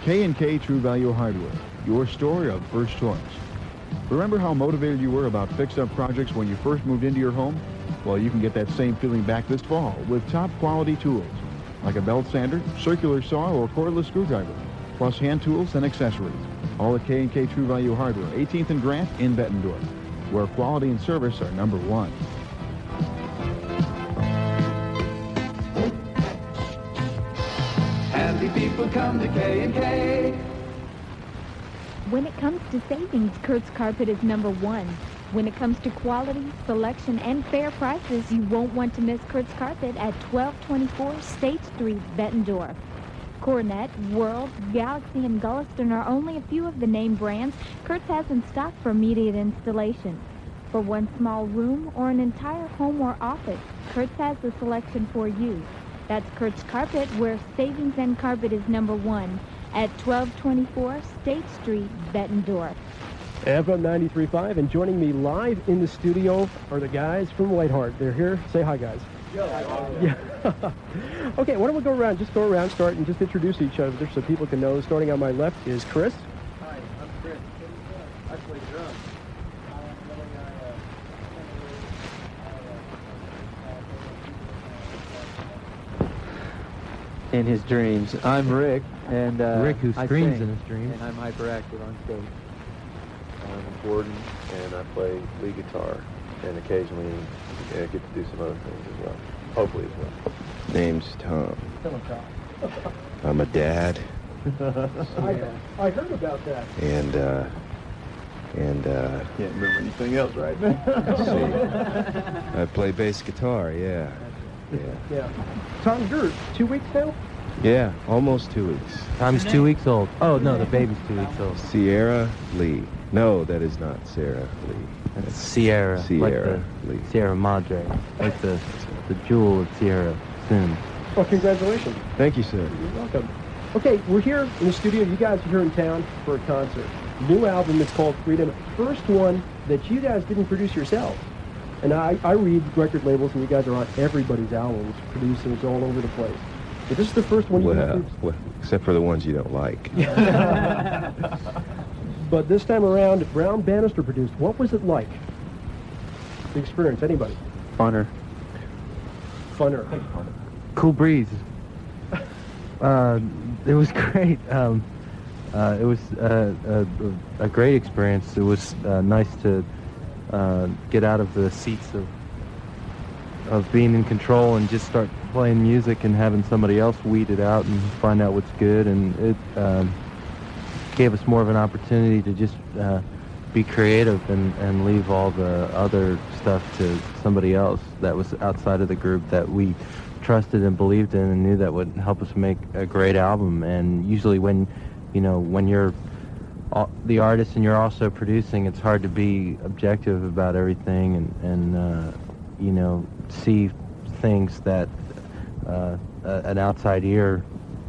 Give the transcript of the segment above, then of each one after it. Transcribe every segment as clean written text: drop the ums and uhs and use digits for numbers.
K&K True Value Hardware, your store of first choice. Remember how motivated you were about fix-up projects when you first moved into your home? Well, you can get that same feeling back this fall with top quality tools, like a belt sander, circular saw, or cordless screwdriver, plus hand tools and accessories. All at K&K True Value Hardware, 18th and Grant in Bettendorf, where quality and service are number one. Happy people come to K&K. When it comes to savings, Kurt's Carpet is number one. When it comes to quality, selection, and fair prices, you won't want to miss Kurt's Carpet at 1224 State Street, Bettendorf. Coronet, World, Galaxy, and Gulliston are only a few of the name brands Kurt's has in stock for immediate installation. For one small room or an entire home or office, Kurt's has the selection for you. That's Kurt's Carpet, where savings and carpet is number one, at 1224 State Street, Bettendorf. FM 93.5, and joining me live in the studio are the guys from WhiteHeart. They're here. Say hi, guys. Yeah. Okay, why don't we go around, start, and just introduce each other so people can know. Starting on my left is Chris. Hi, I'm Chris. I play drums. In his dreams. I'm Rick, and Rick, who screams in his dreams. And I'm hyperactive on stage. I'm Gordon, and I play lead guitar, and occasionally get to do some other things as well. Hopefully as well. Name's Tom. I'm a dad. I heard about that. And Can't remember anything else right now. I play bass guitar, yeah. Tom, you're 2 weeks now? Yeah, almost 2 weeks. Tom's 2 weeks old. Oh, no, the baby's 2 weeks old. Sierra Lee. No, that is not Sarah Lee. That's Sierra. Sierra like the Lee. Sierra Madre. Like the jewel of Sierra Sin. Well, congratulations. Thank you, sir. You're welcome. Okay, we're here in the studio. You guys are here in town for a concert. New album is called Freedom. First one that you guys didn't produce yourself. And I read record labels, and you guys are on everybody's albums, producing it all over the place. But this is the first one you produced. Well, except for the ones you don't like. But this time around, Brown Bannister produced. What was it like? The experience, anybody? Funner. Funner. Cool breeze. It was great. It was a great experience. It was nice to get out of the seats of being in control and just start playing music and having somebody else weed it out and find out what's good. And it gave us more of an opportunity to just be creative and leave all the other stuff to somebody else that was outside of the group that we trusted and believed in and knew that would help us make a great album. And usually when you're the artist and you're also producing, it's hard to be objective about everything and see things that an outside ear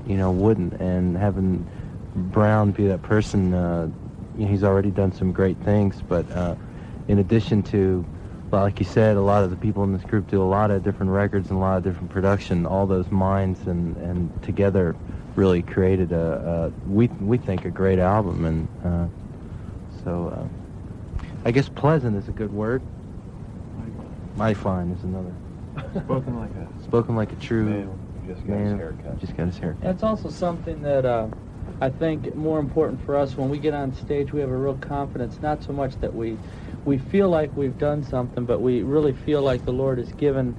wouldn't. And having Brown be that person, he's already done some great things, but in addition to, like you said, a lot of the people in this group do a lot of different records and a lot of different production. All those minds and together really created we think a great album. And so I guess pleasant is a good word. Mighty fine is another. Spoken like a true man. Just got his haircut. That's also something that I think more important for us when we get on stage. We have a real confidence, not so much that we feel like we've done something, but we really feel like the Lord has given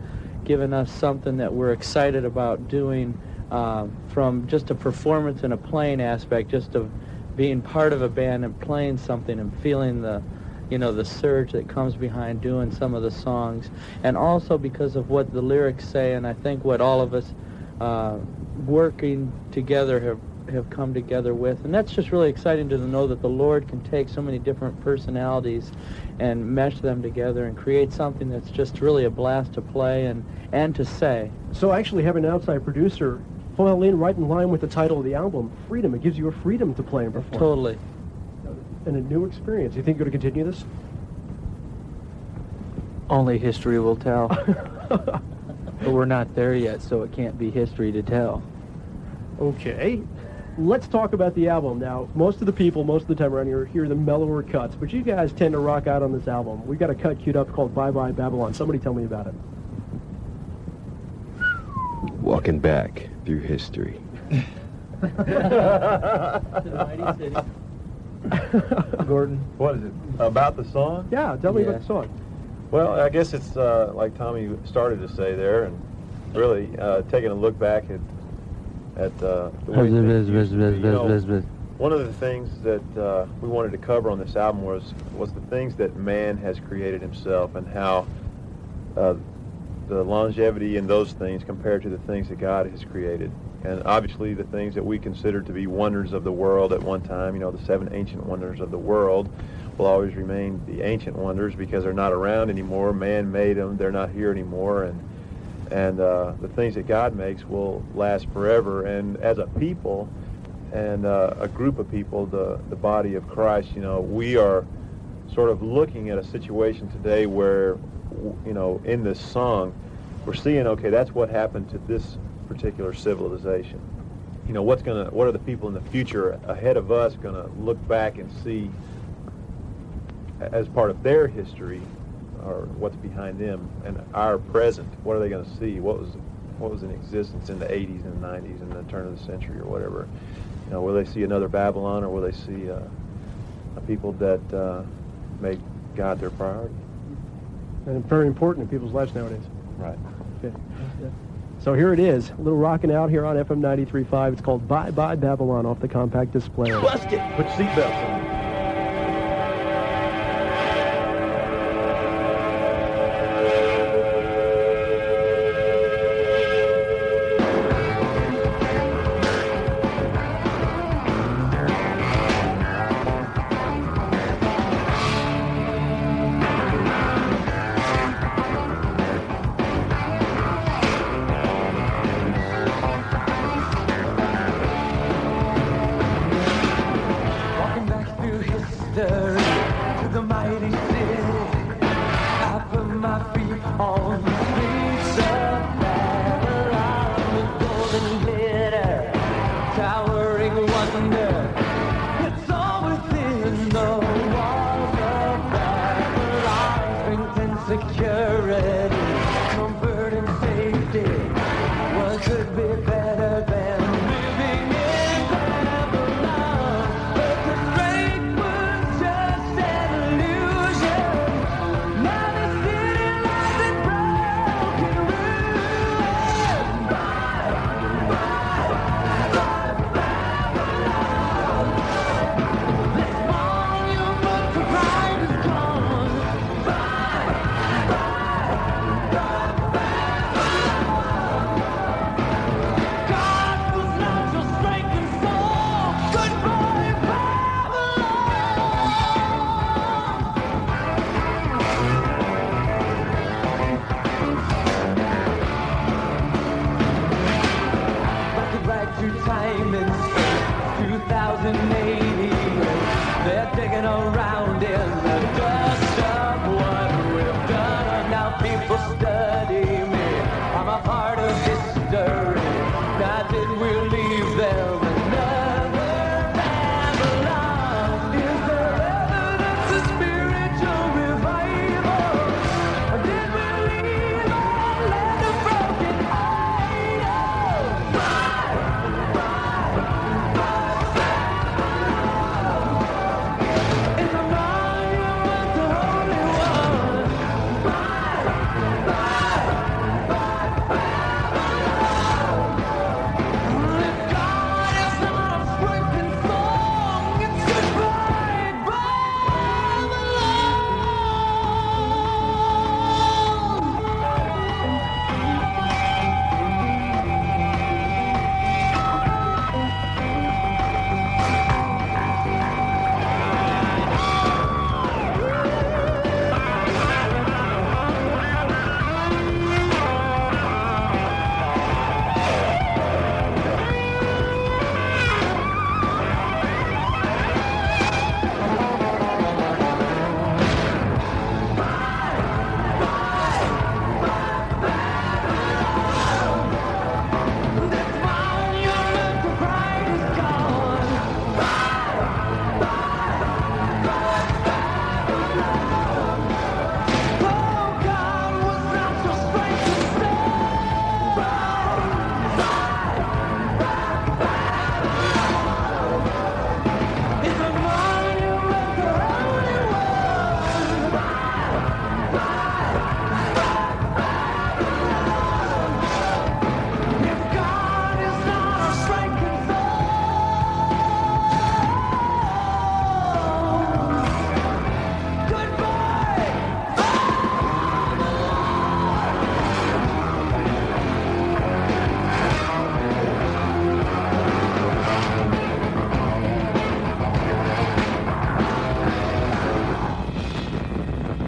us something that we're excited about doing, from just a performance and a playing aspect, just of being part of a band and playing something and feeling the surge that comes behind doing some of the songs, and also because of what the lyrics say, and I think what all of us working together have come together with. And that's just really exciting to know that the Lord can take so many different personalities and mesh them together and create something that's just really a blast to play and to say. So actually having an outside producer fall in right in line with the title of the album, Freedom. It gives you a freedom to play and perform. Totally. And a new experience. You think you're going to continue this? Only history will tell. But we're not there yet, so it can't be history to tell. Okay. let's talk about the album. Now, most of the people, most of the time around here, hear the mellower cuts, but you guys tend to rock out on this album. We've got a cut queued up called Bye Bye Babylon. Somebody tell me about it. Walking back through history. Gordon, what is it? About the song? Yeah, tell me about the song. Well, I guess it's like Tommy started to say there, and really taking a look back at the way things used to be. One of the things that we wanted to cover on this album was the things that man has created himself, and how the longevity in those things compared to the things that God has created. And obviously the things that we consider to be wonders of the world at one time, the 7 ancient wonders of the world, will always remain the ancient wonders because they're not around anymore. Man made them. They're not here anymore. And the things that God makes will last forever. And as a people and a group of people, the body of Christ, we are sort of looking at a situation today where, in this song, we're seeing, okay, that's what happened to this particular civilization. What are the people in the future ahead of us going to look back and see as part of their history, or what's behind them, and our present? What are they going to see? What was in existence in the 80s and 90s and the turn of the century or whatever? Will they see another Babylon, or will they see a people that make God their priority? And it's very important in people's lives nowadays. Right. Okay. Yeah. So here it is, a little rocking out here on FM 93.5. It's called Bye Bye Babylon off the compact display. Bust it! Put your seatbelts on.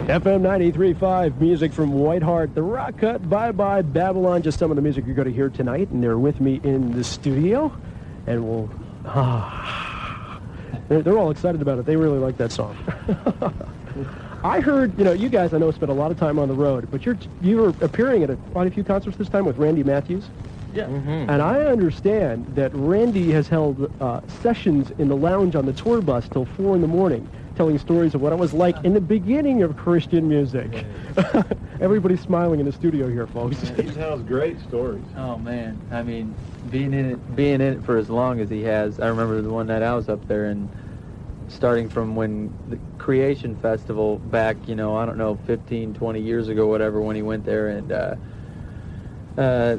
FM 93.5, music from WhiteHeart, The Rock Cut, Bye Bye Babylon, just some of the music you're going to hear tonight, and they're with me in the studio, and we'll... They're all excited about it. They really like that song. I heard, you guys I know spent a lot of time on the road, but you were appearing at quite a few concerts this time with Randy Matthews. Yeah. Mm-hmm. And I understand that Randy has held sessions in the lounge on the tour bus till 4 in the morning, telling stories of what it was like in the beginning of Christian music. Everybody's smiling in the studio here, folks. He tells great stories. Oh man, I mean, being in it for as long as he has. I remember the one night I was up there, and starting from when the Creation Festival back, I don't know, 15, 20 years ago, whatever, when he went there, and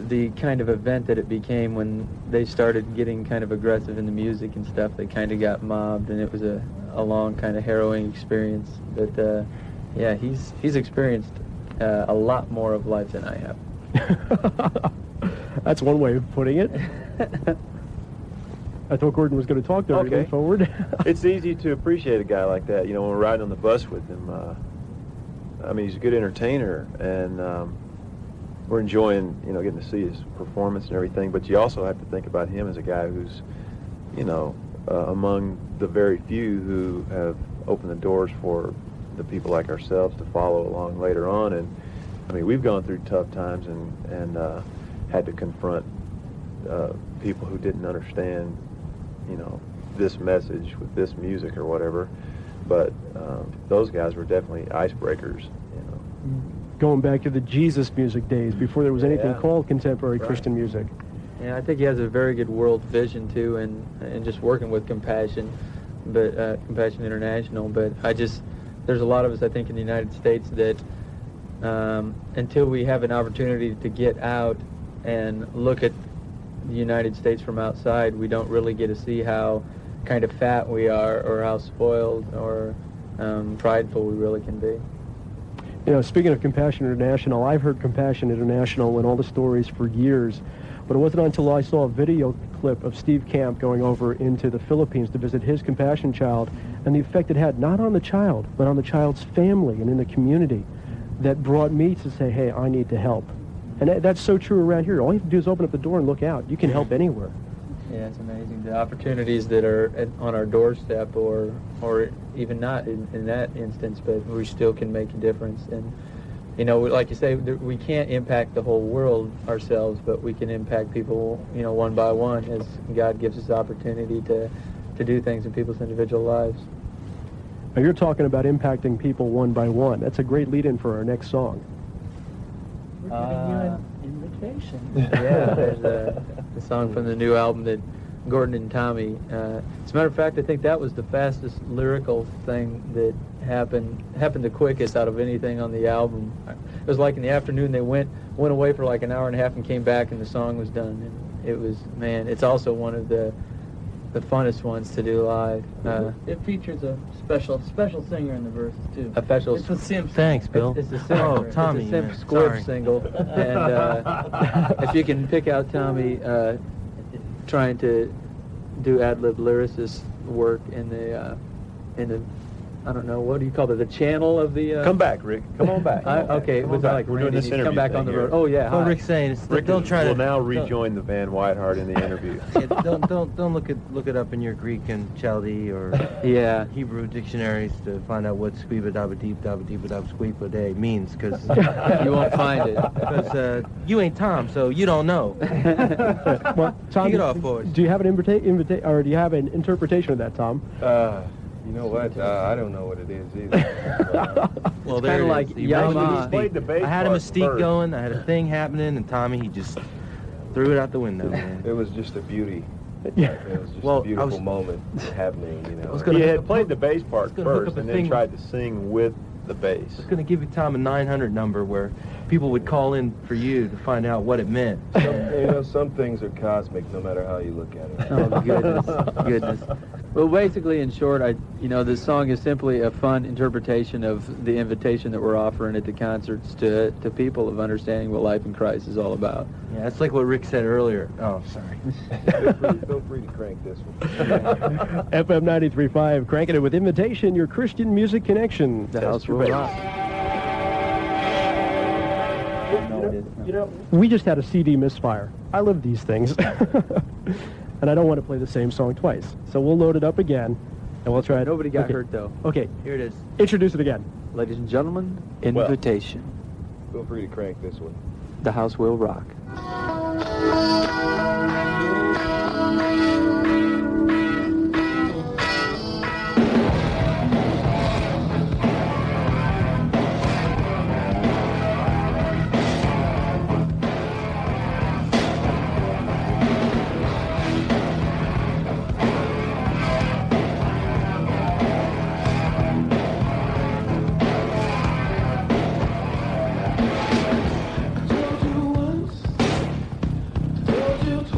the kind of event that it became when they started getting kind of aggressive in the music and stuff. They kind of got mobbed, and it was a long kind of harrowing experience. But yeah, he's experienced a lot more of life than I have. That's one way of putting it. I thought Gordon was going to talk there. Okay. Going forward. It's easy to appreciate a guy like that. When we're riding on the bus with him, he's a good entertainer, and we're enjoying, getting to see his performance and everything. But you also have to think about him as a guy who's, among the very few who have opened the doors for the people like ourselves to follow along later on. And we've gone through tough times and had to confront people who didn't understand, this message with this music or whatever. But those guys were definitely icebreakers, Going back to the Jesus music days, before there was anything Yeah. called contemporary Christian music. Yeah, I think he has a very good world vision too, and just working with Compassion, but Compassion International. But there's a lot of us, I think, in the United States that until we have an opportunity to get out and look at the United States from outside, we don't really get to see how kind of fat we are, or how spoiled or prideful we really can be. Speaking of Compassion International, I've heard Compassion International and all the stories for years, but it wasn't until I saw a video clip of Steve Camp going over into the Philippines to visit his Compassion child, and the effect it had not on the child, but on the child's family and in the community, that brought me to say, hey, I need to help. And that's so true around here. All you have to do is open up the door and look out. You can help anywhere. Yeah, it's amazing. The opportunities that are on our doorstep, or even not in that instance, but we still can make a difference. And, like you say, we can't impact the whole world ourselves, but we can impact people, one by one, as God gives us the opportunity to do things in people's individual lives. Now, you're talking about impacting people one by one. That's a great lead-in for our next song. We're giving you an invitation. Yeah, there's a song from the new album that Gordon and Tommy. As a matter of fact, I think that was the fastest lyrical thing that happened the quickest out of anything on the album. It was like in the afternoon they went away for like an hour and a half and came back and the song was done. And it was, man, it's also one of the funnest ones to do live. It features a special singer in the verses too. A special. It's a Simp. Thanks, Bill. It's a Simp. Oh, Tommy. It's a Simp man. Squib Sorry. single, and if you can pick out Tommy trying to do ad-lib lyricist work in the I don't know, what do you call it, the channel of the... Come back, Rick. Come on back. Okay, it was like we're doing Randy this needs to interview come back thing on the here. road. Oh yeah, Well, hi. Rick's saying is Rick don't try to will now rejoin the band WhiteHeart in the interview. don't look it up in your Greek and Chaldee or Yeah. Hebrew dictionaries to find out what squeeba dabba deep squeeba day means, because You won't find it. you ain't Tom, so you don't know. Well, Tom, Kick it off for us. do you have an or do you have an interpretation of that, Tom? You know what? I don't know what it is either. Well, kinda there it like is. He Yama. raised the He played the mystique. bass I had a part mystique first. going. I had a thing happening, and Tommy, he just threw it out the window, man. It was just a beauty. Yeah. It was just Well, a beautiful I was- moment happening, you know. I was gonna He hook had up- played the bass part gonna hook first up a and then thing- tried to sing with the bass. I was going to give you, Tom, a 900 number where people would call in for you to find out what it meant. Some things are cosmic no matter how you look at it. Oh goodness. Well, basically, in short, this song is simply a fun interpretation of the invitation that we're offering at the concerts to people of understanding what life in Christ is all about. Yeah, that's like what Rick said earlier. Oh, sorry. Feel free to crank this one. FM 93.5, cranking it with Invitation, your Christian music connection. The house will rock. You know, we just had a CD misfire. I live these things. And I don't want to play the same song twice. So we'll load it up again, and we'll try it. Nobody got hurt, though. Okay. Here it is. Introduce it again. Ladies and gentlemen, Invitation. Feel free to crank this one. The House Will Rock. Told you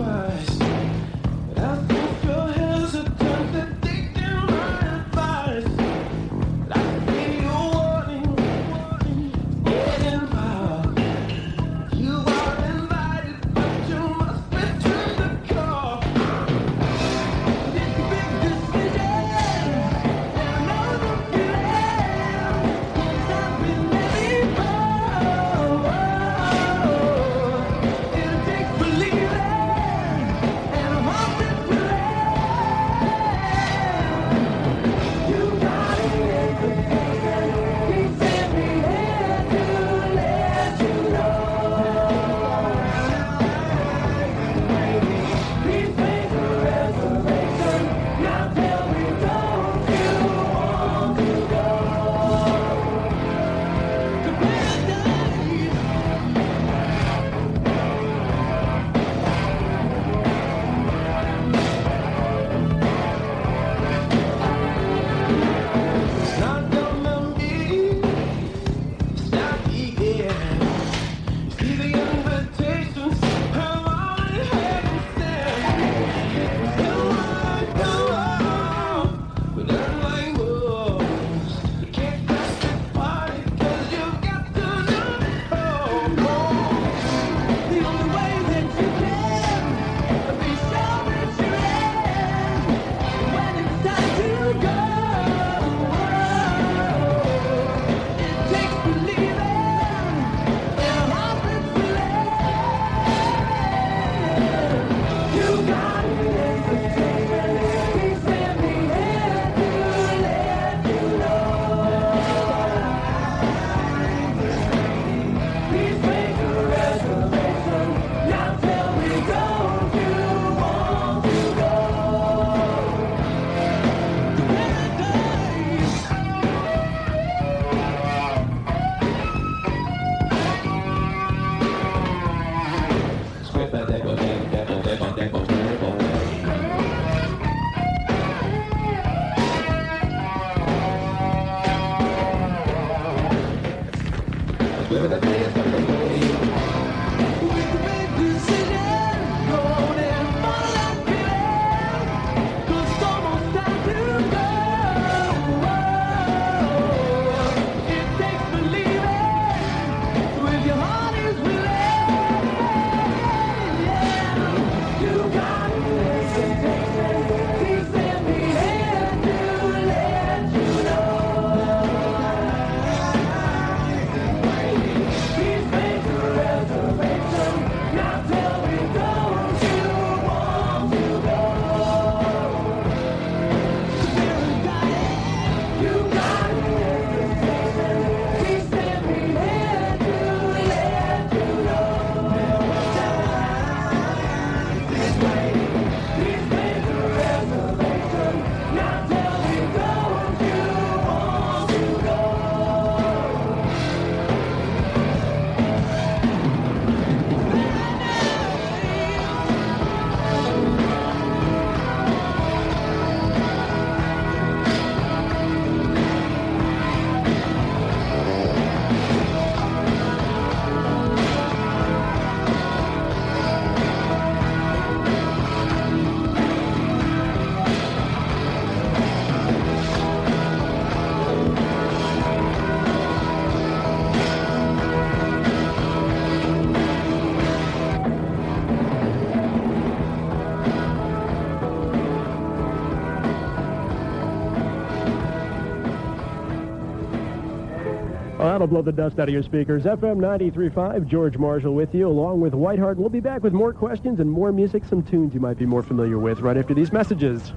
that'll blow the dust out of your speakers. FM 93.5, George Marshall with you, along with WhiteHeart. We'll be back with more questions and more music, some tunes you might be more familiar with right after these messages.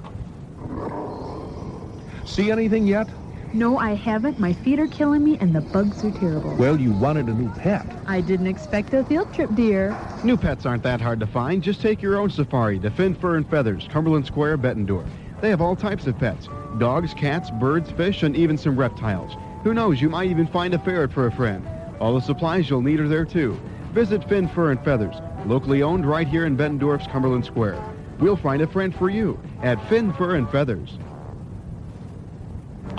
See anything yet? No, I haven't. My feet are killing me, and the bugs are terrible. Well, you wanted a new pet. I didn't expect a field trip, dear. New pets aren't that hard to find. Just take your own safari to Finn Fur and Feathers, Cumberland Square, Bettendorf. They have all types of pets. Dogs, cats, birds, fish, and even some reptiles. Who knows, you might even find a ferret for a friend. All the supplies you'll need are there, too. Visit Finn Fur and Feathers, locally owned right here in Bettendorf's Cumberland Square. We'll find a friend for you at Finn Fur and Feathers.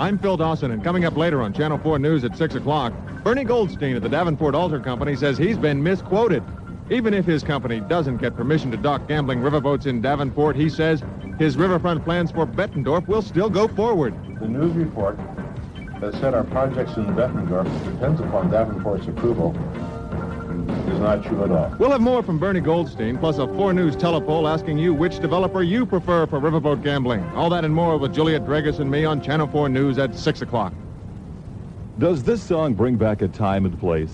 I'm Phil Dawson, and coming up later on Channel 4 News at 6 o'clock, Bernie Goldstein at the Davenport Altar Company says he's been misquoted. Even if his company doesn't get permission to dock gambling riverboats in Davenport, he says his riverfront plans for Bettendorf will still go forward. The news report that said our projects in Bettendorf depends upon Davenport's approval is not true at all. We'll have more from Bernie Goldstein, plus a 4 News telepoll asking you which developer you prefer for riverboat gambling. All that and more with Juliet Dragus and me on Channel 4 News at 6 o'clock. Does this song bring back a time and place?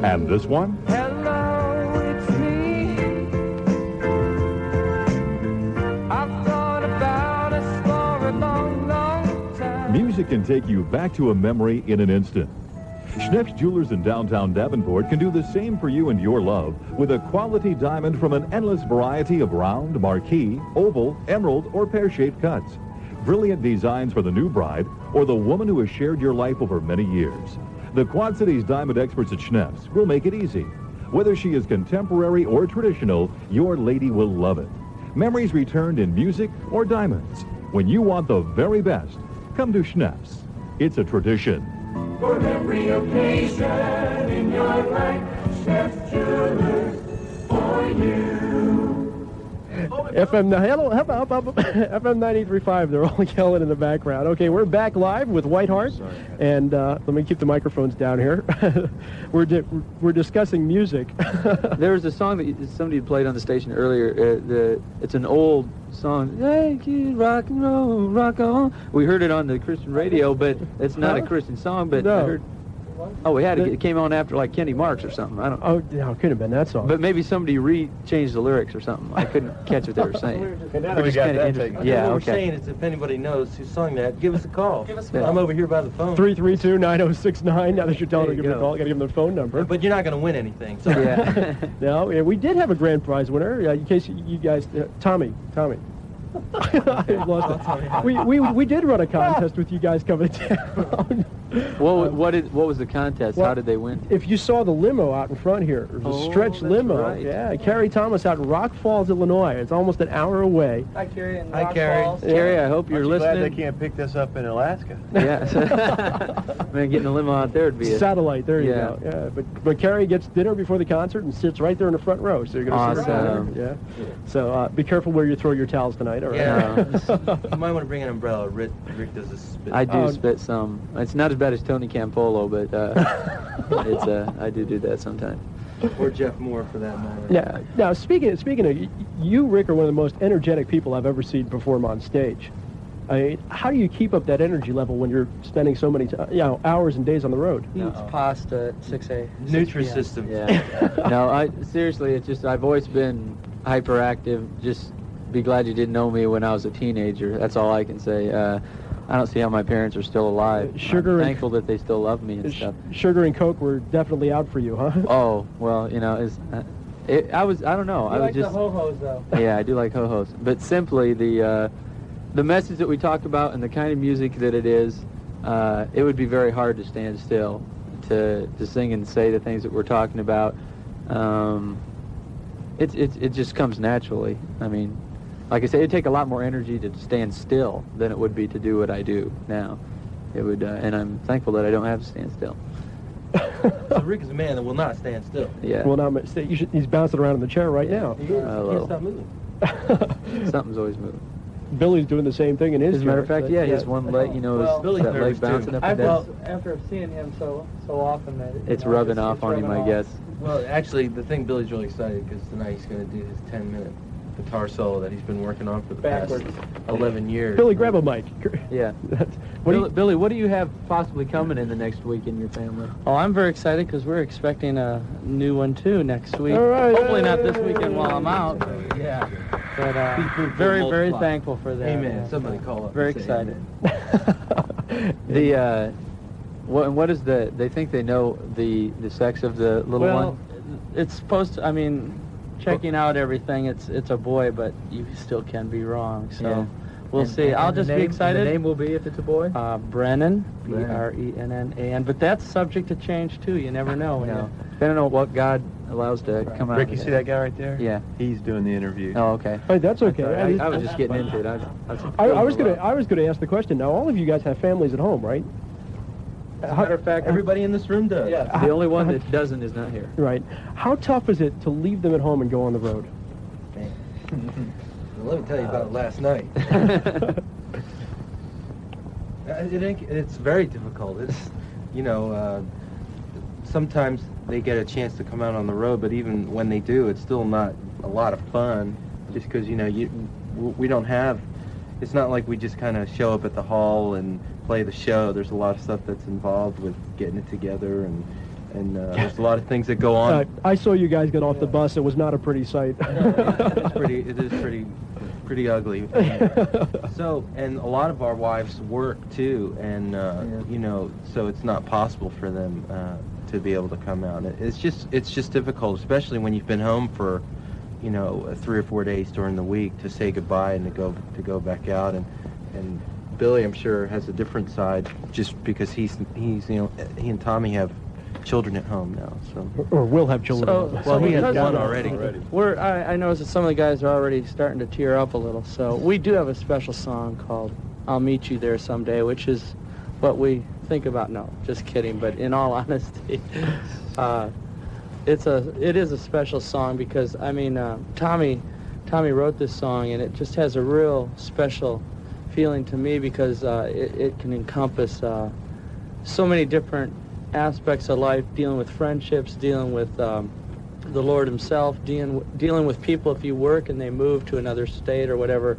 And this one? Hello, it's me. I've thought about us for a long, long time. Music can take you back to a memory in an instant. Schnepp's Jewelers in downtown Davenport can do the same for you and your love with a quality diamond from an endless variety of round, marquee, oval, emerald, or pear-shaped cuts. Brilliant designs for the new bride or the woman who has shared your life over many years. The Quad Cities diamond experts at Schnepp's will make it easy. Whether she is contemporary or traditional, your lady will love it. Memories returned in music or diamonds. When you want the very best, come to Schnepp's. It's a tradition. For every occasion in your life, Schnepp's Jewelers for you. FM 93.5, they're all yelling in the background. Okay, we're back live with WhiteHeart, and let me keep the microphones down here. We're discussing music. There was a song that somebody played on the station earlier. It's an old song. Hey, kid, rock and roll, rock on. We heard it on the Christian radio, but it's not a Christian song. But no. I heard. Oh, we had it came on after like Kenny Marks or something. I don't. Oh, no, it could have been that song. But maybe somebody changed the lyrics or something. I couldn't catch what they were saying. We got that taken. Yeah, What we're okay. saying is if anybody knows who sung that, give us a call. I'm over here by the phone. 332-9069. Now that you're telling There them to you give them a go. call, you got to give them the phone number. But you're not going to win anything. So. Yeah. No, we did have a grand prize winner. In case you guys, Tommy. I lost it. We did run a contest with you guys coming to town. What was the contest? Well, How did they win? If you saw the limo out in front here, it was a stretch that's limo. right. Yeah, Carrie Thomas out in Rock Falls, Illinois. It's almost an hour away. Hi, Carrie. And Hi, Carrie. Carrie, I hope you're Aren't you glad listening. they can't pick this up in Alaska? Yeah. Man, getting a limo out there would be a Satellite, there you Yeah. go. Yeah, but Carrie gets dinner before the concert and sits right there in the front row. So you're going to sit right Awesome. there. Yeah. So be careful where you throw your towels tonight. All right. Yeah. You might want to bring an umbrella. Rick does this spit. I do spit some. It's not as bad as Tony Campolo, but I do that sometimes. Or Jeff Moore, for that matter. Yeah. Now, speaking of, you, Rick, are one of the most energetic people I've ever seen perform on stage. I mean, how do you keep up that energy level when you're spending so many hours and days on the road? He eats pasta at 6 a.m. Nutrisystem. Yeah. No, seriously, it's just I've always been hyperactive. Just be glad you didn't know me when I was a teenager. That's all I can say. I don't see how my parents are still alive. I'm thankful that they still love me and stuff. Sugar and Coke were definitely out for you, huh? Oh, well, I don't know. You like the ho-hos, though. Yeah, I do like ho-hos. But simply the message that we talked about and the kind of music that it is, it would be very hard to stand still to sing and say the things that we're talking about. It just comes naturally. I mean, like I say, it'd take a lot more energy to stand still than it would be to do what I do now. It would, and I'm thankful that I don't have to stand still. So Rick is a man that will not stand still. Yeah. Well, now he's bouncing around in the chair right now. He can't stop moving. Something's always moving. Billy's doing the same thing in his As a matter of chair. fact, yeah, he has one leg, that leg bouncing up and down. After seeing him so often that It's rubbing off on him, I guess. Well, actually, the thing, Billy's really excited because tonight he's going to do his 10-minute guitar solo that he's been working on for the past 11 years. Billy, grab a mic. Yeah. Billy, what do you have possibly coming in the next week in your family? Oh, I'm very excited because we're expecting a new one, too, next week. All right. Hopefully not this weekend while I'm out. Yeah. But very, very thankful for that. Amen. Somebody call up. Very excited. What is they think they know the sex of the little one? Well, it's supposed to, checking out everything, it's a boy, but you still can be wrong. So we'll see. I'll just be excited. The name will be, if it's a boy? Brennan, Brennan. But that's subject to change, too. You never know. Depending on what God allows to come out. Rick, you see that guy right there? Yeah. He's doing the interview. Oh, okay. Hey, that's okay. I was just getting into it. I was gonna ask the question. Now, all of you guys have families at home, right? As a matter of fact, everybody in this room does. Yeah. The only one that doesn't is not here. Right. How tough is it to leave them at home and go on the road? Well, let me tell you about it last night. It's very difficult. It's, sometimes they get a chance to come out on the road, but even when they do, it's still not a lot of fun. Just because we don't have. It's not like we just kind of show up at the hall and play the show. There's a lot of stuff that's involved with getting it together, and there's a lot of things that go on. I saw you guys get off the bus. It was not a pretty sight. It is pretty ugly. So, and a lot of our wives work too, and so it's not possible for them to be able to come out. It's just difficult, especially when you've been home for 3 or 4 days during the week, to say goodbye and to go back out. And Billy, I'm sure, has a different side just because he and Tommy have children at home now, so or will have children. Well, he has one already. I noticed that some of the guys are already starting to tear up a little. So we do have a special song called "I'll Meet You There Someday," which is what we think about. No, just kidding. But in all honesty, it is a special song because Tommy wrote this song, and it just has a real special feeling to me because it can encompass so many different aspects of life, dealing with friendships, dealing with the Lord himself, dealing with people if you work and they move to another state or whatever.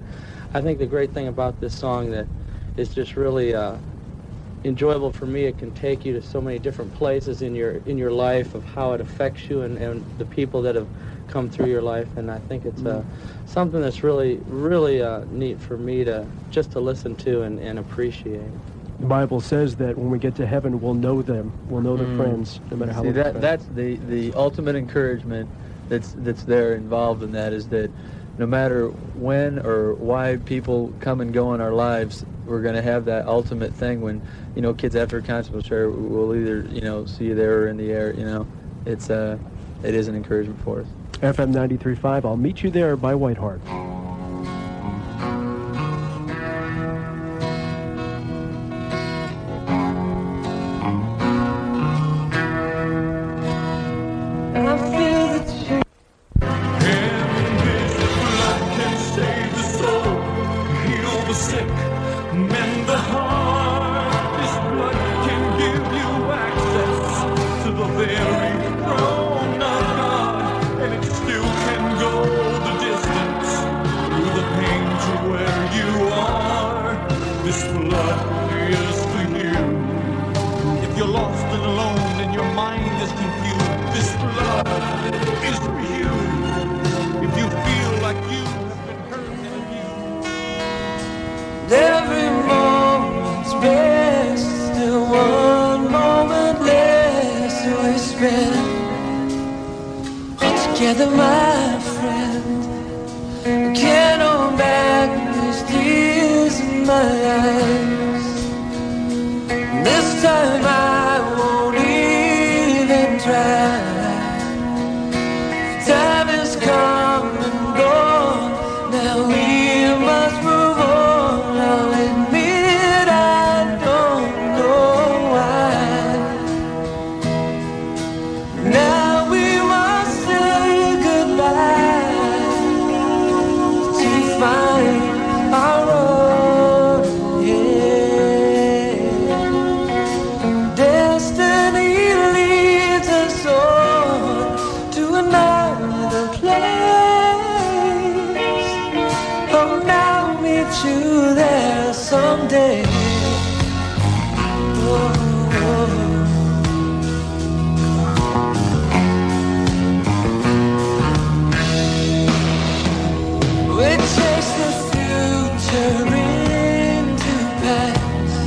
I think the great thing about this song that is just really enjoyable for me, it can take you to so many different places in your life of how it affects you and the people that have come through your life, and I think it's something that's really, really neat for me to listen to and appreciate. The Bible says that when we get to heaven, we'll know them. We'll know their friends, no matter how long. That's the ultimate encouragement that's there involved in that, is that no matter when or why people come and go in our lives, we're going to have that ultimate thing when, kids after a concert will share, we'll either, see you there or in the air, it is an encouragement for us. FM 93.5, I'll Meet You There by WhiteHeart. Together, my friend, can't hold back these tears in my eyes. This time I won't even try. Time has come and gone, now we must move on. I'll admit I don't know why. Now our someday. We chase the future into past,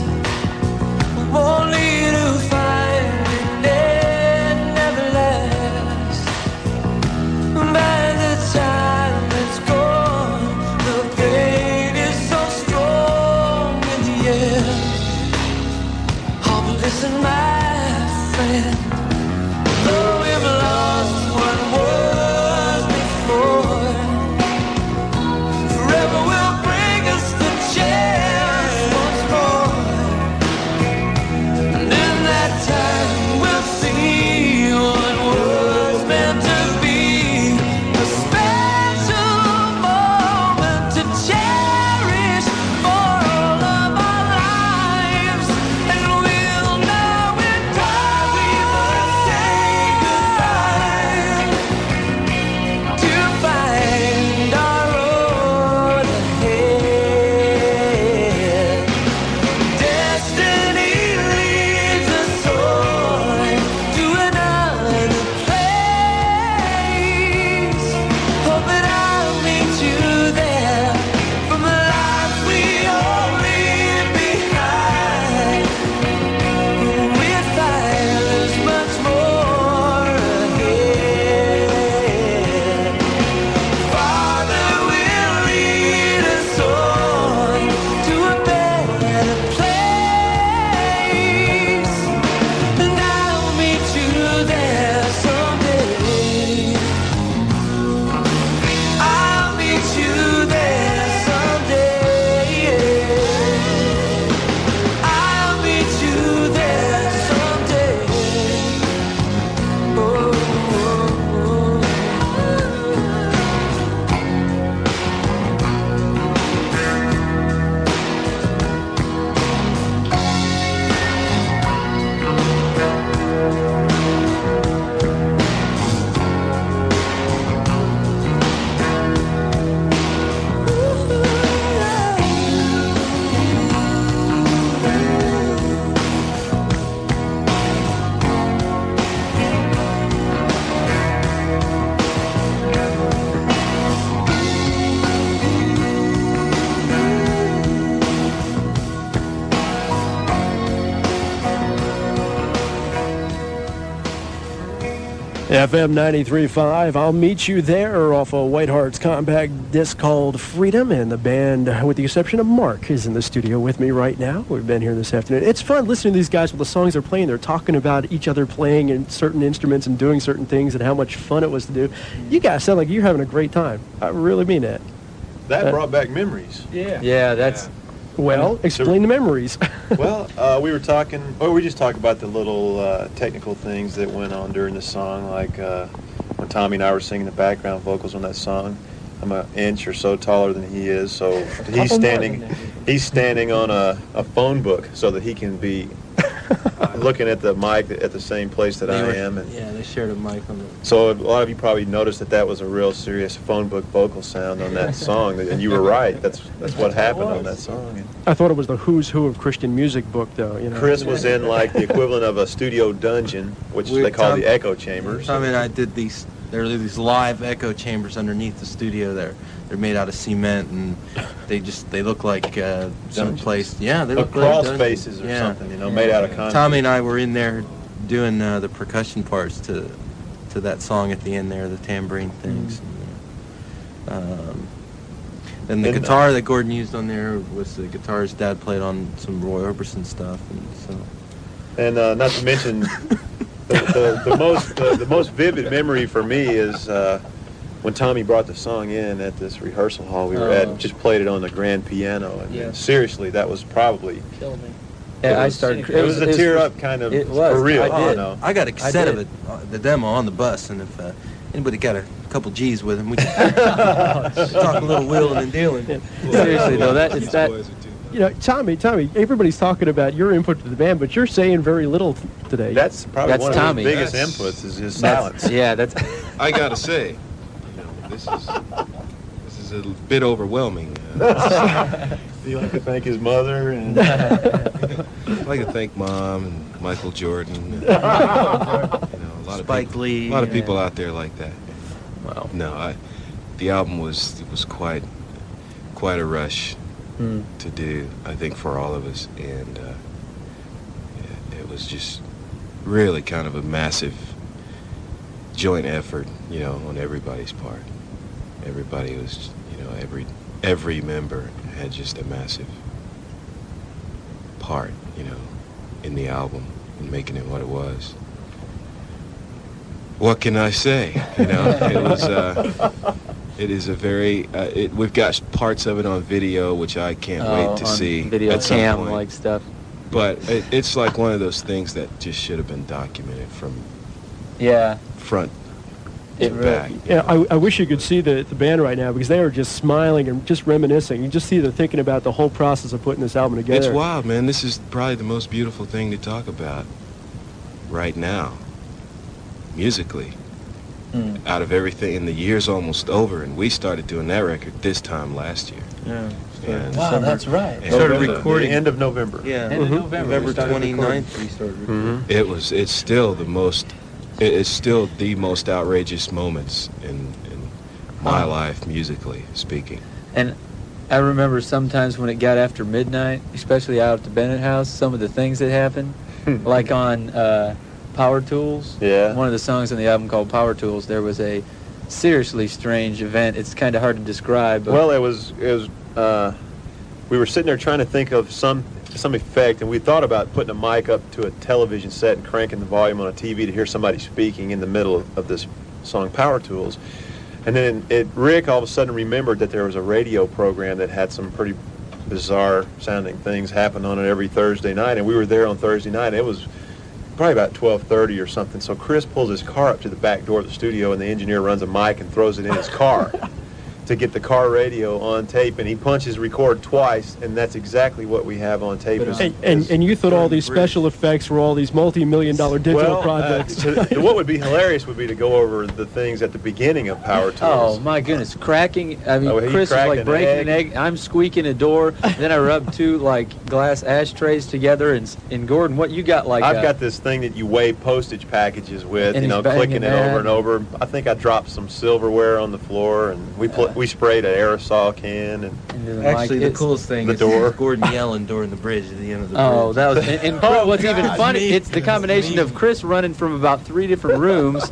only to find it never lasts. By the time it's gone, the pain is so strong in the air. Oh, but listen, my friend, though we've lost what was before, forever will bring us the chance once more. And in that time we'll see what was meant to be, a special moment to cherish for all of our lives. And we'll know in time we must say goodbye to find our road ahead. Destiny leads us on to another place. Hope that I'll meet you there from the life we all leave behind. We find there's much more ahead. Father will lead us on to a better place, and I'll meet you there someday. I'll meet you there someday. I'll meet you there someday. FM 93.5, I'll meet you there off of WhiteHeart's compact disc called Freedom, and the band, with the exception of Mark, is in the studio with me right now. We've been here this afternoon. It's fun listening to these guys with the songs they're playing. They're talking about each other playing in certain instruments and doing certain things and how much fun it was to do. You guys sound like you're having a great time. I really mean that. That brought back memories. Yeah, that's... Well, explain the memories. Well, we were talking, or we just talked about the little technical things that went on during the song, like when Tommy and I were singing the background vocals on that song. I'm an inch or so taller than he is, so he's standing on a phone book so that he can be looking at the mic at the same place that I am. And yeah, they shared a mic on the... so a lot of you probably noticed that was a real serious phone book vocal sound on that song, and you were right. That's what happened on that song. I thought it was the who's who of Christian music book, though. You know? Chris was in like the equivalent of a studio dungeon, which they call the echo chambers. Tommy and I did these. There are these live echo chambers underneath the studio. They're made out of cement, and they look like someplace. Yeah, they look crawl like spaces or something, made out of concrete. Tommy and I were in there doing the percussion parts to that song at the end there, the tambourine things. And the guitar that Gordon used on there was the guitar his dad played on some Roy Orbison stuff, and not to mention the most vivid memory for me is when Tommy brought the song in at this rehearsal hall we were at and just played it on the grand piano. And seriously, that was probably killed me. Yeah, it was a tear up kind of for real. I got a cassette of it, the demo on the bus, and if anybody got a couple G's with him, we can talk a little wheeling and dealing. Seriously though, it's that. You know, Tommy, everybody's talking about your input to the band, but you're saying very little today. That's probably one of his biggest inputs is his silence. I gotta say, this is a bit overwhelming. He'd like to thank his mother and I'd like to thank Mom and Michael Jordan. And, you know, a lot Spike Lee. A lot of people out there like that. Wow. No, the album was quite a rush to do, I think, for all of us, and it was just really kind of a massive joint effort, you know, on everybody's part. Everybody was, you know, every member had just a massive part, you know, in the album and making it what it was. What can I say? You know, it is a very, we've got parts of it on video, which I can't wait to see. Video at some cam point. like stuff. But it's like one of those things that just should have been documented from front to back. Yeah, I wish you could see the band right now, because they are just smiling and just reminiscing. You just see they're thinking about the whole process of putting this album together. It's wild, man. This is probably the most beautiful thing to talk about right now, musically. Out of everything, and the year's almost over, and we started doing that record this time last year. Yeah. And Wow, that's right. and Started recording end of November. Yeah. End of November. November 29th we started recording. it's still the most outrageous moments in my life, musically speaking. And I remember sometimes when it got after midnight, especially out at the Bennett house, some of the things that happened, like on Power Tools. Yeah. One of the songs on the album called Power Tools, there was a seriously strange event. It's kind of hard to describe. But Well, it was we were sitting there trying to think of some effect, and we thought about putting a mic up to a television set and cranking the volume on a TV to hear somebody speaking in the middle of this song Power Tools. And then Rick all of a sudden remembered that there was a radio program that had some pretty bizarre sounding things happen on it every Thursday night, and we were there on Thursday night. It was probably about 12:30 or something. So Chris pulls his car up to the back door of the studio, and the engineer runs a mic and throws it in his car to get the car radio on tape, and he punches record twice, and that's exactly what we have on tape. And you thought all these special effects were all these multi-million-dollar digital projects. What would be hilarious would be to go over the things at the beginning of Power Tools. Oh my goodness, cracking! I mean, Chris was like breaking an egg. I'm squeaking a door. Then I rubbed two like glass ashtrays together. And Gordon, what you got? Like I've got this thing that you weigh postage packages with, and you know, clicking it over and over. I think I dropped some silverware on the floor, and we sprayed an aerosol can. And actually, the coolest thing is Gordon yelling during the bridge at the end of the bridge. Oh, that was and what's even funny? It's the combination of Chris running from about 3 different rooms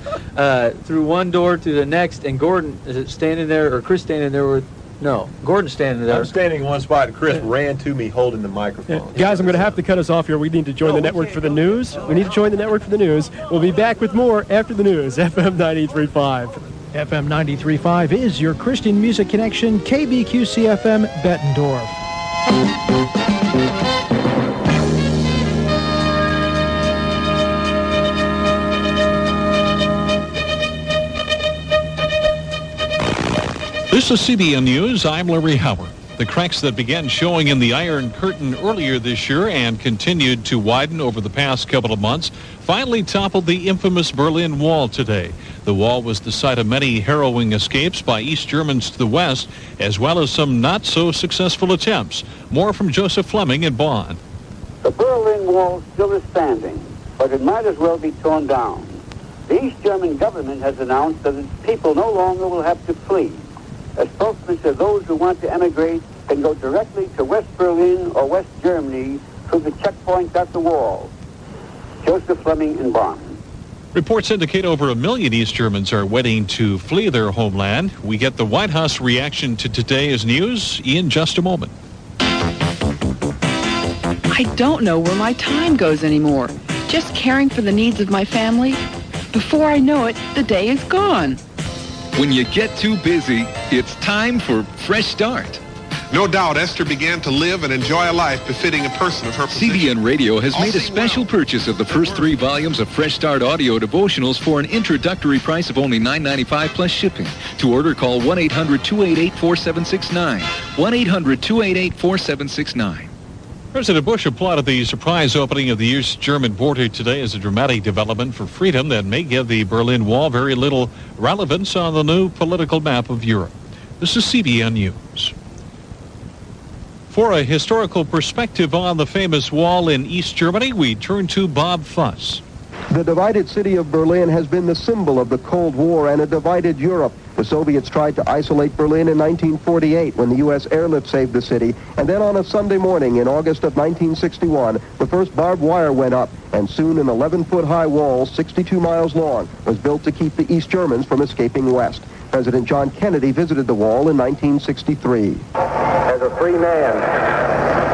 through one door to the next, and Gordon standing there, or Chris standing there with. No, Gordon standing there. I'm standing in one spot, and Chris ran to me holding the microphone. Guys, I'm going to have to cut us off here. We need to join the network for the news. We need to join the network for the news. We'll be back with more after the news. FM 93.5. FM 93.5 is your Christian music connection, KBQC-FM Bettendorf. This is CBN News. I'm Larry Howard. The cracks that began showing in the Iron Curtain earlier this year and continued to widen over the past couple of months finally toppled the infamous Berlin Wall today. The wall was the site of many harrowing escapes by East Germans to the west, as well as some not-so-successful attempts. More from Joseph Fleming in Bonn. The Berlin Wall still is standing, but it might as well be torn down. The East German government has announced that its people no longer will have to flee. A spokesman said those who want to emigrate can go directly to West Berlin or West Germany through the checkpoints at the wall. Joseph Fleming in Bonn. Reports indicate over 1 million East Germans are waiting to flee their homeland. We get the White House reaction to today's news in just a moment. I don't know where my time goes anymore. Just caring for the needs of my family. Before I know it, the day is gone. When you get too busy, it's time for Fresh Start. No doubt Esther began to live and enjoy a life befitting a person of her position. CBN Radio has made a special purchase of the first 3 volumes of Fresh Start audio devotionals for an introductory price of only $9.95 plus shipping. To order, call 1-800-288-4769. 1-800-288-4769. President Bush applauded the surprise opening of the East German border today as a dramatic development for freedom that may give the Berlin Wall very little relevance on the new political map of Europe. This is CBN News. For a historical perspective on the famous wall in East Germany, we turn to Bob Fuss. The divided city of Berlin has been the symbol of the Cold War and a divided Europe. The Soviets tried to isolate Berlin in 1948 when the U.S. airlift saved the city. And then on a Sunday morning in August of 1961, the first barbed wire went up, and soon an 11-foot-high wall, 62 miles long, was built to keep the East Germans from escaping west. President John Kennedy visited the wall in 1963. As a free man,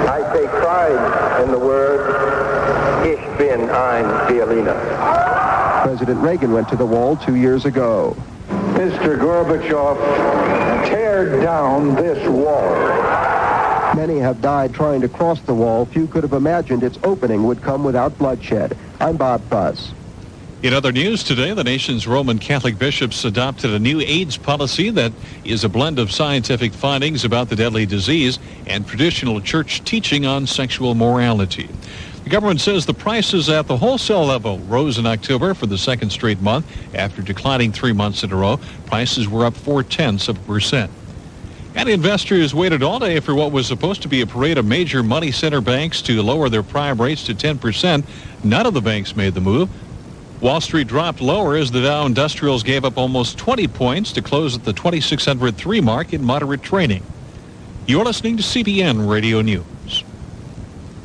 I take pride in the word, Ich bin ein Berliner. President Reagan went to the wall 2 years ago. Mr. Gorbachev, tear down this wall. Many have died trying to cross the wall. Few could have imagined its opening would come without bloodshed. I'm Bob Fuss. In other news today, the nation's Roman Catholic bishops adopted a new AIDS policy that is a blend of scientific findings about the deadly disease and traditional church teaching on sexual morality. The government says the prices at the wholesale level rose in October for the second straight month. After declining 3 months in a row, prices were up 0.4%. And investors waited all day for what was supposed to be a parade of major money center banks to lower their prime rates to 10%. None of the banks made the move. Wall Street dropped lower as the Dow Industrials gave up almost 20 points to close at the 2,603 mark in moderate trading. You're listening to CBN Radio News.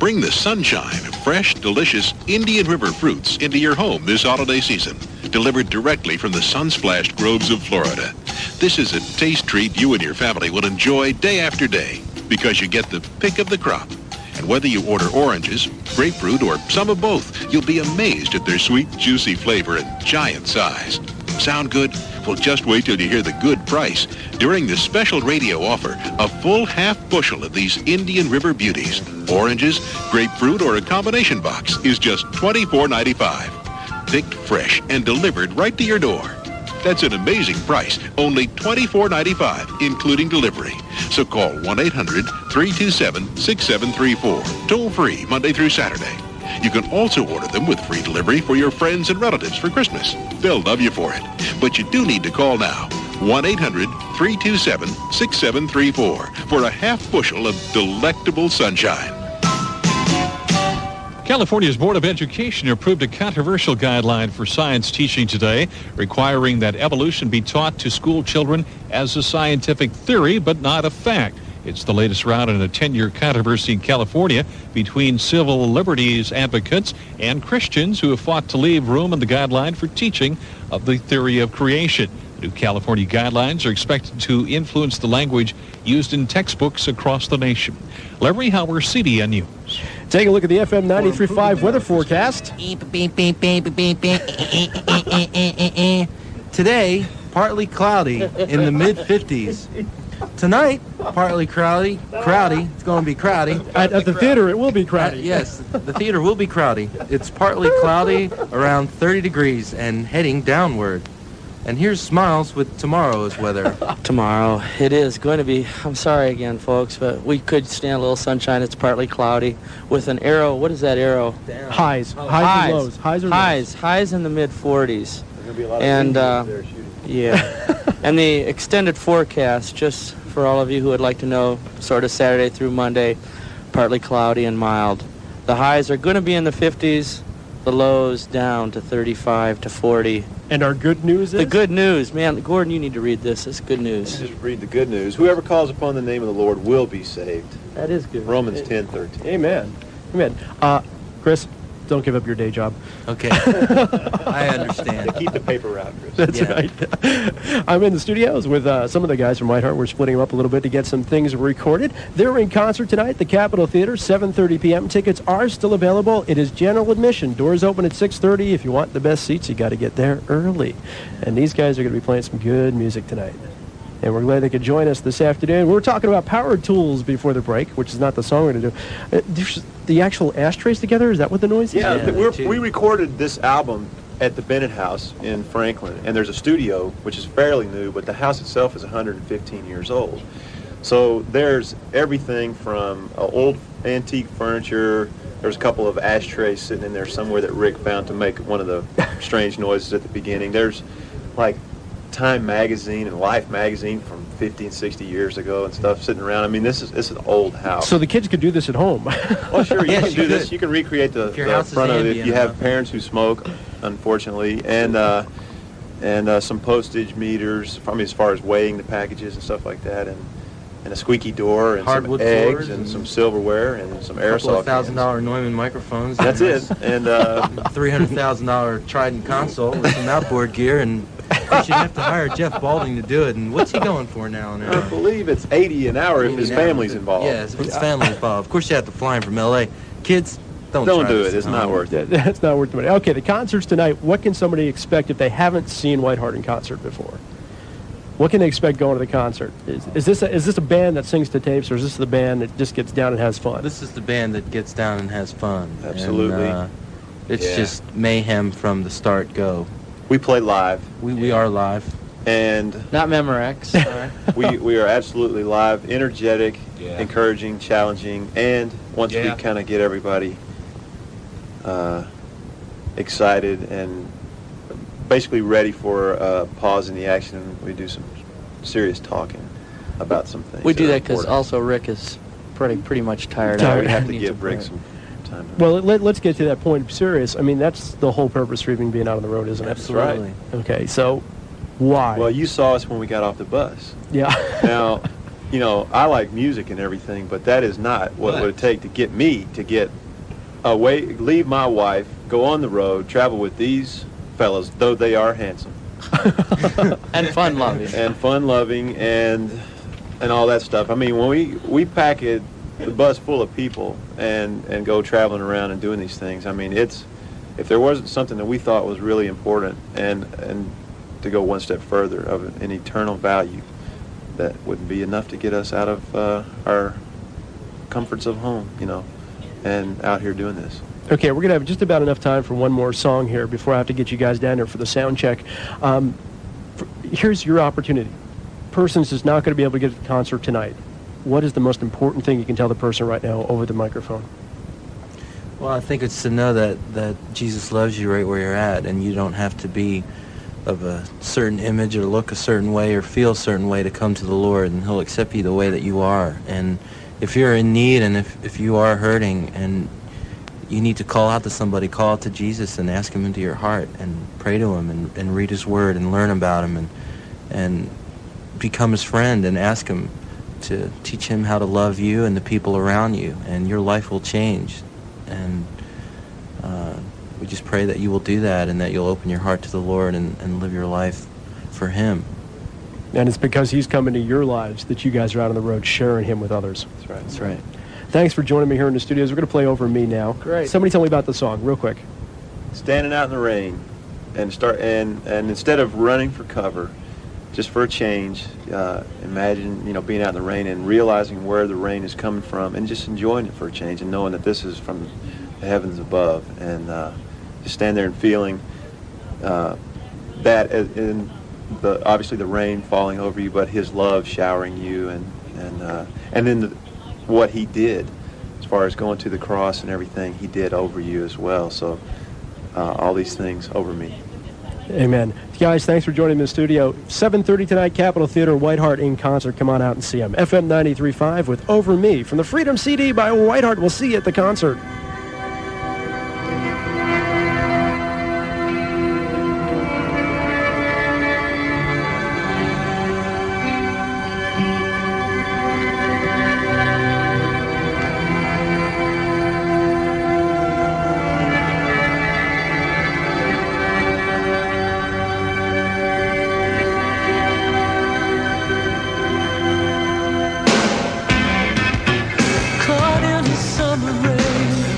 Bring the sunshine of fresh, delicious Indian River fruits into your home this holiday season, delivered directly from the sun-splashed groves of Florida. This is a taste treat you and your family will enjoy day after day because you get the pick of the crop. And whether you order oranges, grapefruit, or some of both, you'll be amazed at their sweet, juicy flavor and giant size. Sound good? Well, just wait till you hear the good price. During this special radio offer, a full half bushel of these Indian River beauties, oranges, grapefruit, or a combination box is just $24.95. Picked fresh and delivered right to your door. That's an amazing price, only $24.95, including delivery. So call 1-800-327-6734, toll free Monday through Saturday. You can also order them with free delivery for your friends and relatives for Christmas. They'll love you for it. But you do need to call now, 1-800-327-6734, for a half bushel of delectable sunshine. California's Board of Education approved a controversial guideline for science teaching today, requiring that evolution be taught to school children as a scientific theory, but not a fact. It's the latest round in a 10-year controversy in California between civil liberties advocates and Christians who have fought to leave room in the guideline for teaching of the theory of creation. New California guidelines are expected to influence the language used in textbooks across the nation. Larry Howard, CBN News. Take a look at the FM 93.5 weather forecast. Today, partly cloudy in the mid-50s. Tonight, partly crowdy. It's going to be crowdy. At the theater, it will be crowdy. Yes, the theater will be crowdy. It's partly cloudy, around 30 degrees, and heading downward. And here's Smiles with tomorrow's weather. Tomorrow, it is going to be, I'm sorry again, folks, but we could stand a little sunshine. It's partly cloudy with an arrow. What is that arrow? Down. Highs and lows. Highs in the mid-40s. There's going to be a lot of there shooting. Yeah. And the extended forecast, just for all of you who would like to know, sort of Saturday through Monday, partly cloudy and mild. The highs are going to be in the 50s, the lows down to 35 to 40. And our good news is? The good news. Man, Gordon, you need to read this. It's good news. Just read the good news. Whoever calls upon the name of the Lord will be saved. That is good. Romans 10:13. Amen. Chris, don't give up your day job. Okay. I understand. Keep the paper route, Chris. That's right. I'm in the studios with some of the guys from WhiteHeart. We're splitting them up a little bit to get some things recorded. They're in concert tonight at the Capitol Theater, 7:30 p.m. Tickets are still available. It is general admission. Doors open at 6:30. If you want the best seats, you got to get there early. And these guys are going to be playing some good music tonight. And we're glad they could join us this afternoon. We were talking about power tools before the break, which is not the song we're going to do. The actual ashtrays together, is that what the noise is? Yeah, we recorded this album at the Bennett House in Franklin, and there's a studio, which is fairly new, but the house itself is 115 years old. So there's everything from old antique furniture. There's a couple of ashtrays sitting in there somewhere that Rick found to make one of the strange noises at the beginning. There's like Time magazine and Life magazine from 50 and 60 years ago and stuff sitting around. I mean, this is an old house. So the kids could do this at home. Well, sure, you Yes, can you do could. this. You can recreate the your front house of is it if you ambient have enough. parents who smoke, unfortunately, and some postage meters, I mean, as far as weighing the packages and stuff like that, and a squeaky door, and Hardwood some eggs, floors and and some silverware, and some aerosol $1,000 cans. Neumann microphones. That's it. And $300,000 Trident console with some outboard gear, and you should have to hire Jeff Balding to do it. And what's he going for now? I believe it's $80 an hour if his family's involved. Yes, if his family's involved. Of course, you have to fly him from L.A. Kids, don't do try it. this It's at not home. worth it. That's not worth the money. Okay, the concerts tonight. What can somebody expect if they haven't seen WhiteHeart in concert before? What can they expect going to the concert? Is this a band that sings to tapes, or is this the band that just gets down and has fun? This is the band that gets down and has fun. Absolutely. And, it's Yeah. just mayhem from the start go. We play live. We are live. And Not Memorex. we are absolutely live, energetic, Yeah. encouraging, challenging, and once we Yeah. kind of get everybody excited and basically ready for a pause in the action, we do some serious talking about some things. We do are that because important. also Rick is pretty much tired. Yeah, out. we have to Needs give a Rick break. some time. Well, let's get to that point. Serious. I mean, that's the whole purpose for even being out on the road, isn't it? Absolutely. Okay, so why? Well, you saw us when we got off the bus. Yeah. Now, you know, I like music and everything, but that is not what it would take to get me to get away, leave my wife, go on the road, travel with these fellas, though they are handsome. And fun-loving. And fun-loving and all that stuff. I mean, when we pack the bus full of people and go traveling around and doing these things, I mean, if there wasn't something that we thought was really important and to go one step further of an eternal value, that wouldn't be enough to get us out of our comforts of home, you know, and out here doing this. Okay, we're going to have just about enough time for one more song here before I have to get you guys down there for the sound check. Here's your opportunity. Person's is not going to be able to get to the concert tonight. What is the most important thing you can tell the person right now over the microphone? Well, I think it's to know that Jesus loves you right where you're at, and you don't have to be of a certain image or look a certain way or feel a certain way to come to the Lord, and He'll accept you the way that you are. And if you're in need and if you are hurting and you need to call out to somebody, call out to Jesus and ask Him into your heart and pray to Him and read His Word and learn about Him and become His friend and ask Him to teach Him how to love you and the people around you, and your life will change. And we just pray that you will do that and that you'll open your heart to the Lord and live your life for Him. And it's because He's come into your lives that you guys are out on the road sharing Him with others. That's right. That's right. Thanks for joining me here in the studios. We're going to play Over Me now. Great. Somebody tell me about the song real quick. Standing out in the rain and instead of running for cover, just for a change, imagine, you know, being out in the rain and realizing where the rain is coming from and just enjoying it for a change and knowing that this is from the heavens above, and just stand there and feeling that in obviously the rain falling over you, but His love showering you, and then what He did as far as going to the cross and everything He did over you as well. So all these things over me. Amen. Guys, thanks for joining me in the studio. 7:30 tonight, Capitol Theater, WhiteHeart in concert. Come on out and see them. FM 93.5 with Over Me from the Freedom CD by WhiteHeart. We'll see you at the concert. Caught in the summer rain,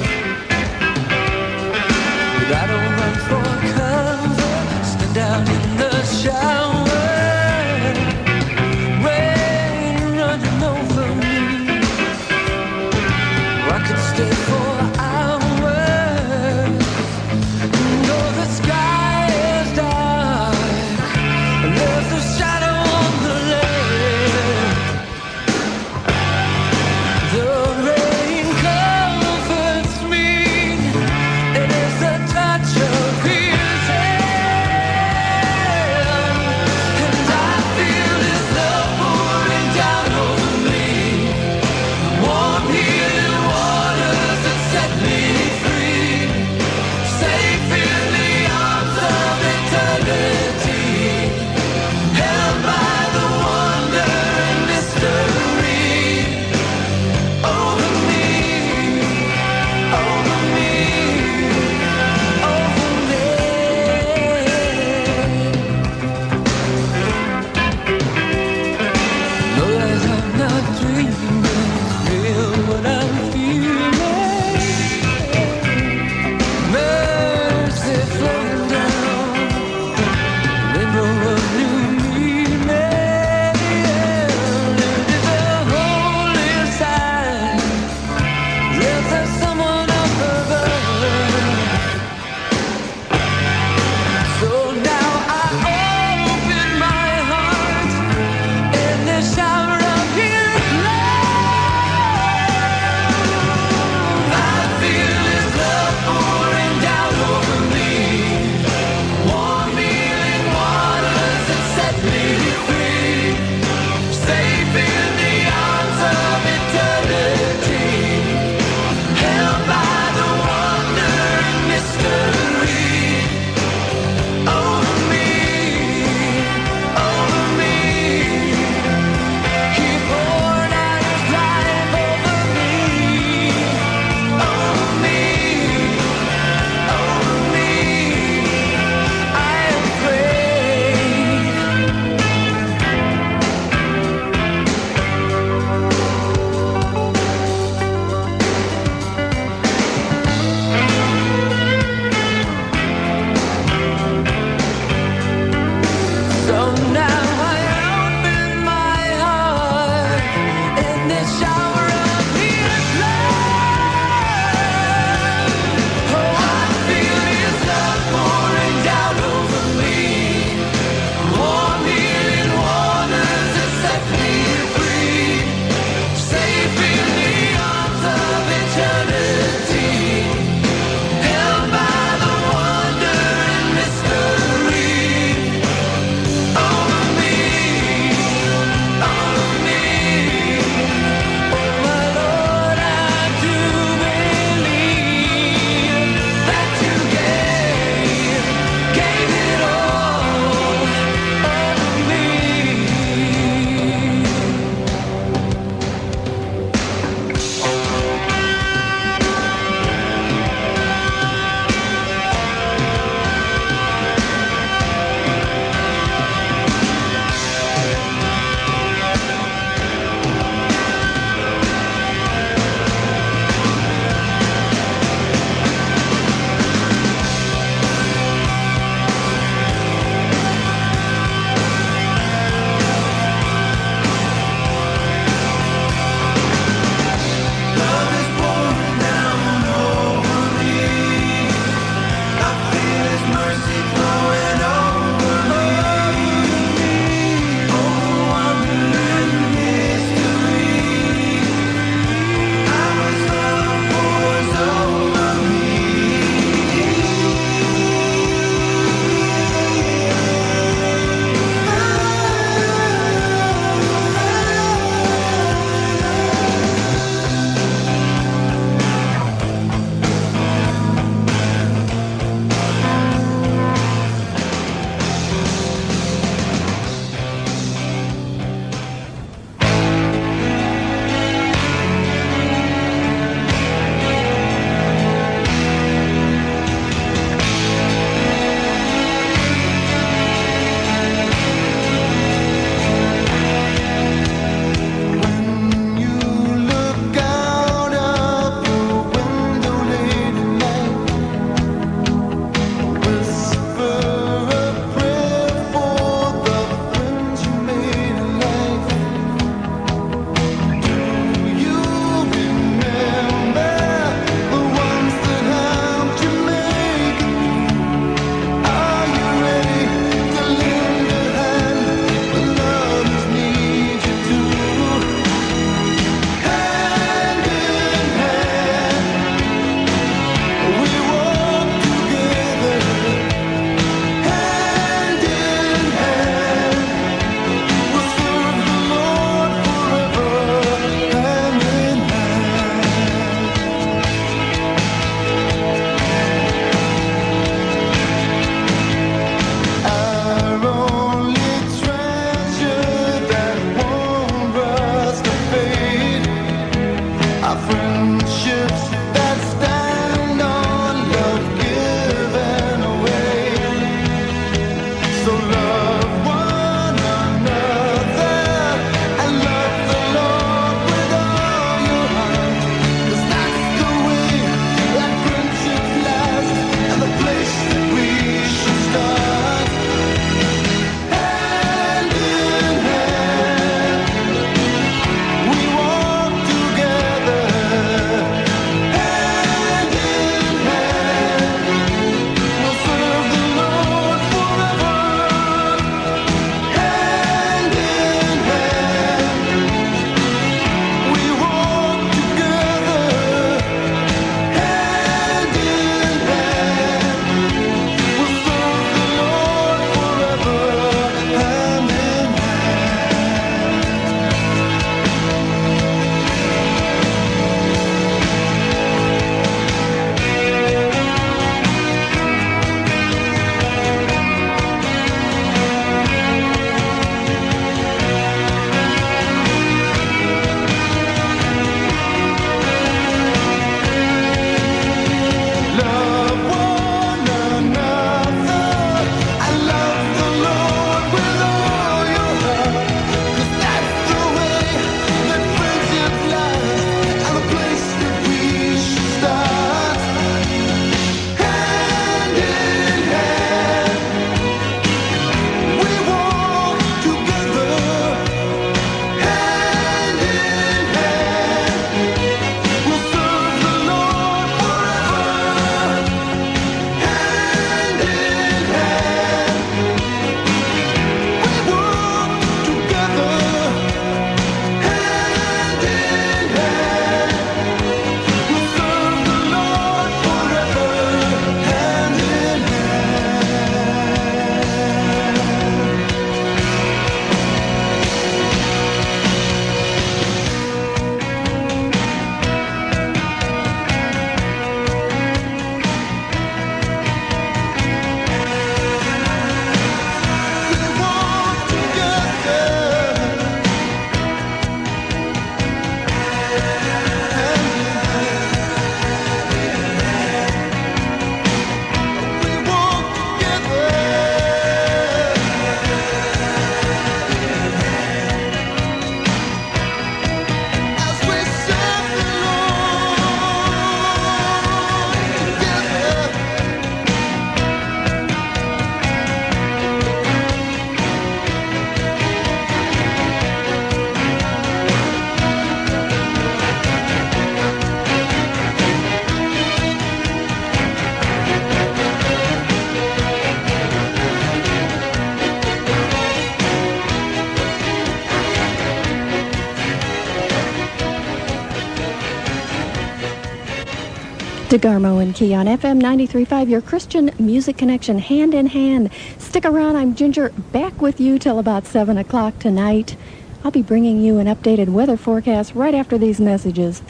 DeGarmo and Key on FM 93.5, your Christian music connection, hand in hand. Stick around. I'm Ginger, back with you till about 7 o'clock tonight. I'll be bringing you an updated weather forecast right after these messages.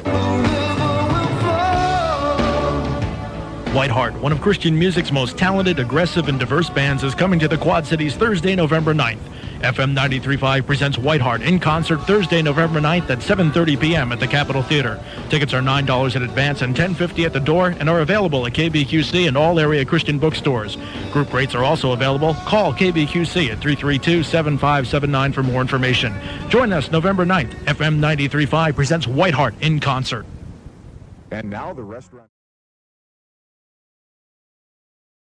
WhiteHeart, one of Christian music's most talented, aggressive, and diverse bands, is coming to the Quad Cities Thursday, November 9th. FM 93.5 presents WhiteHeart in concert Thursday, November 9th at 7:30 p.m. at the Capitol Theater. Tickets are $9 in advance and $10.50 at the door and are available at KBQC and all area Christian bookstores. Group rates are also available. Call KBQC at 332-7579 for more information. Join us November 9th. FM 93.5 presents WhiteHeart in concert. And now the restaurant.